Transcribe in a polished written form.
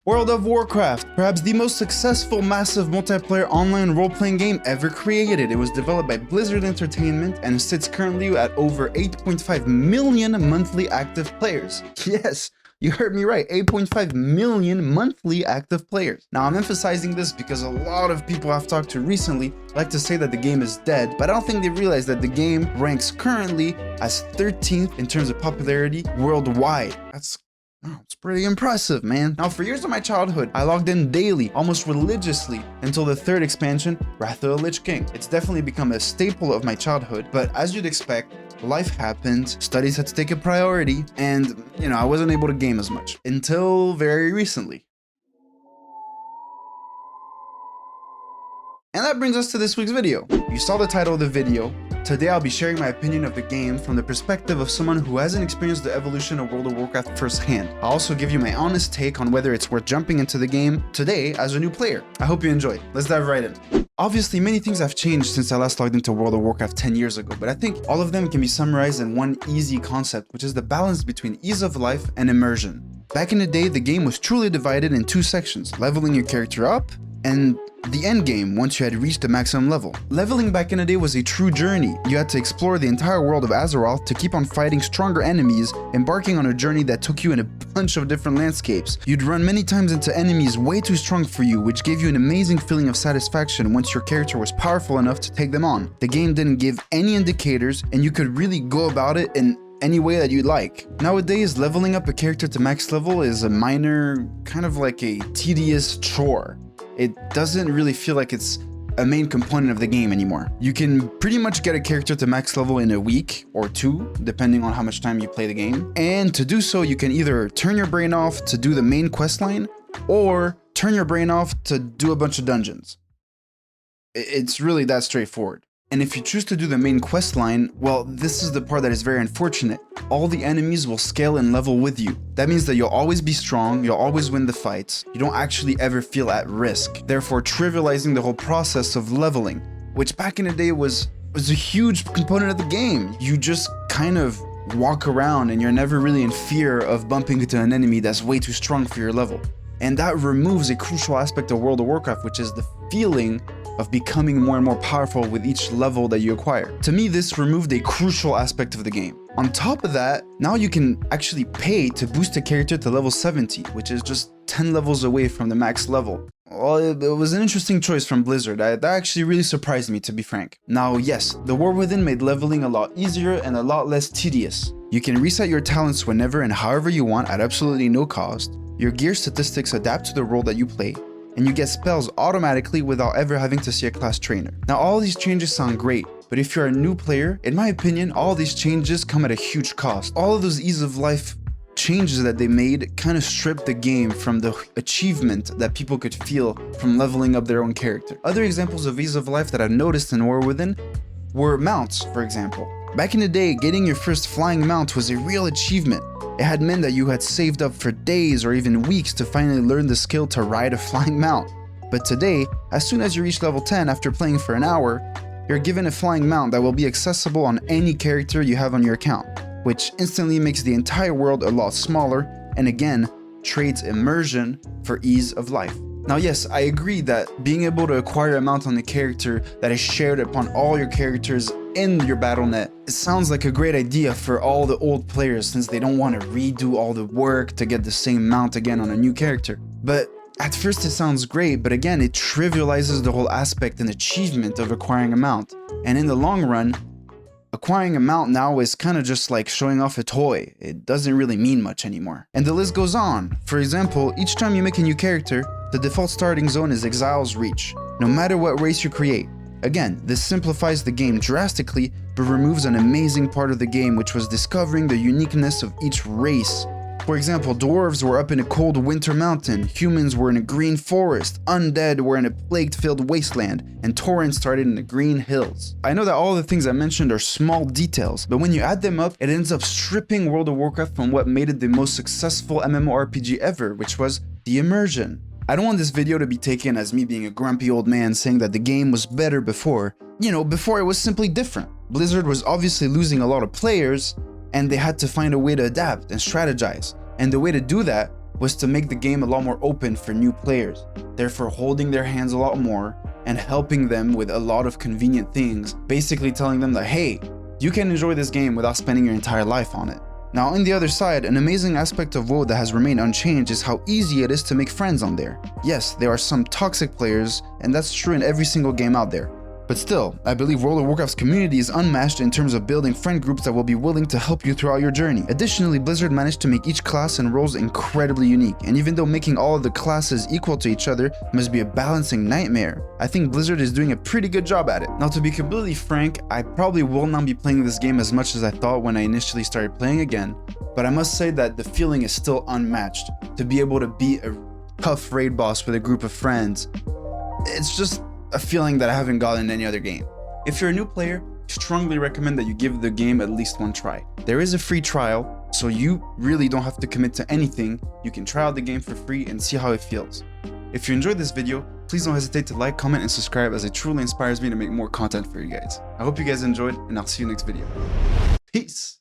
World of Warcraft, perhaps the most successful massive multiplayer online role-playing game ever created. It was developed by Blizzard Entertainment and sits currently at over 8.5 million monthly active players. Yes, you heard me right, 8.5 million monthly active players. Now I'm emphasizing this because a lot of people I've talked to recently like to say that the game is dead, but I don't think they realize that the game ranks currently as 13th in terms of popularity worldwide. It's pretty impressive, man. Now, for years of my childhood, I logged in daily, almost religiously, until the third expansion, Wrath of the Lich King. It's definitely become a staple of my childhood, but as you'd expect, life happened, studies had to take a priority, and, I wasn't able to game as much. Until very recently. And that brings us to this week's video. You saw the title of the video. Today I'll be sharing my opinion of the game from the perspective of someone who hasn't experienced the evolution of World of Warcraft firsthand. I'll also give you my honest take on whether it's worth jumping into the game today as a new player. I hope you enjoy. Let's dive right in. Obviously, many things have changed since I last logged into World of Warcraft 10 years ago, but I think all of them can be summarized in one easy concept, which is the balance between ease of life and immersion. Back in the day, the game was truly divided in two sections, leveling your character up and the end game once you had reached the maximum level. Leveling back in the day was a true journey. You had to explore the entire world of Azeroth to keep on fighting stronger enemies, embarking on a journey that took you in a bunch of different landscapes. You'd run many times into enemies way too strong for you, which gave you an amazing feeling of satisfaction once your character was powerful enough to take them on. The game didn't give any indicators, and you could really go about it in any way that you'd like. Nowadays, leveling up a character to max level is a minor, kind of like a tedious chore. It doesn't really feel like it's a main component of the game anymore. You can pretty much get a character to max level in a week or two, depending on how much time you play the game. And to do so, you can either turn your brain off to do the main quest line, or turn your brain off to do a bunch of dungeons. It's really that straightforward. And if you choose to do the main quest line, well, this is the part that is very unfortunate. All the enemies will scale and level with you. That means that you'll always be strong, you'll always win the fights, you don't actually ever feel at risk, therefore trivializing the whole process of leveling, which back in the day was a huge component of the game. You just kind of walk around and you're never really in fear of bumping into an enemy that's way too strong for your level. And that removes a crucial aspect of World of Warcraft, which is the feeling of becoming more and more powerful with each level that you acquire. To me, this removed a crucial aspect of the game. On top of that, now you can actually pay to boost a character to level 70, which is just 10 levels away from the max level. Well, it was an interesting choice from Blizzard. That actually really surprised me, to be frank. Now, yes, the War Within made leveling a lot easier and a lot less tedious. You can reset your talents whenever and however you want at absolutely no cost. Your gear statistics adapt to the role that you play, and you get spells automatically without ever having to see a class trainer. Now, all these changes sound great, but if you're a new player, in my opinion, all these changes come at a huge cost. All of those ease of life changes that they made kind of stripped the game from the achievement that people could feel from leveling up their own character. Other examples of ease of life that I've noticed in War Within were mounts, for example. Back in the day, getting your first flying mount was a real achievement. It had meant that you had saved up for days or even weeks to finally learn the skill to ride a flying mount. But today, as soon as you reach level 10 after playing for an hour, you're given a flying mount that will be accessible on any character you have on your account, which instantly makes the entire world a lot smaller and again, trades immersion for ease of life. Now yes, I agree that being able to acquire a mount on a character that is shared upon all your characters in your BattleNet, it sounds like a great idea for all the old players since they don't want to redo all the work to get the same mount again on a new character. But at first it sounds great, but again, it trivializes the whole aspect and achievement of acquiring a mount. And in the long run, acquiring a mount now is kind of just like showing off a toy. It doesn't really mean much anymore. And the list goes on. For example, each time you make a new character, the default starting zone is Exile's Reach, no matter what race you create. Again, this simplifies the game drastically, but removes an amazing part of the game, which was discovering the uniqueness of each race. For example, dwarves were up in a cold winter mountain, humans were in a green forest, undead were in a plague-filled wasteland, and Taurens started in the green hills. I know that all the things I mentioned are small details, but when you add them up, it ends up stripping World of Warcraft from what made it the most successful MMORPG ever, which was the immersion. I don't want this video to be taken as me being a grumpy old man saying that the game was better before. Before it was simply different. Blizzard was obviously losing a lot of players, and they had to find a way to adapt and strategize. And the way to do that was to make the game a lot more open for new players, therefore holding their hands a lot more and helping them with a lot of convenient things, basically telling them that, hey, you can enjoy this game without spending your entire life on it. Now, on the other side, an amazing aspect of WoW that has remained unchanged is how easy it is to make friends on there. Yes, there are some toxic players, and that's true in every single game out there. But still, I believe World of Warcraft's community is unmatched in terms of building friend groups that will be willing to help you throughout your journey. Additionally, Blizzard managed to make each class and roles incredibly unique, and even though making all of the classes equal to each other must be a balancing nightmare, I think Blizzard is doing a pretty good job at it. Now, to be completely frank, I probably will not be playing this game as much as I thought when I initially started playing again, but I must say that the feeling is still unmatched. To be able to beat a tough raid boss with a group of friends, it's just a feeling that I haven't gotten in any other game. If you're a new player, I strongly recommend that you give the game at least one try. There is a free trial, so you really don't have to commit to anything. You can try out the game for free and see how it feels. If you enjoyed this video, please don't hesitate to like, comment, and subscribe, as it truly inspires me to make more content for you guys. I hope you guys enjoyed, and I'll see you next video. Peace!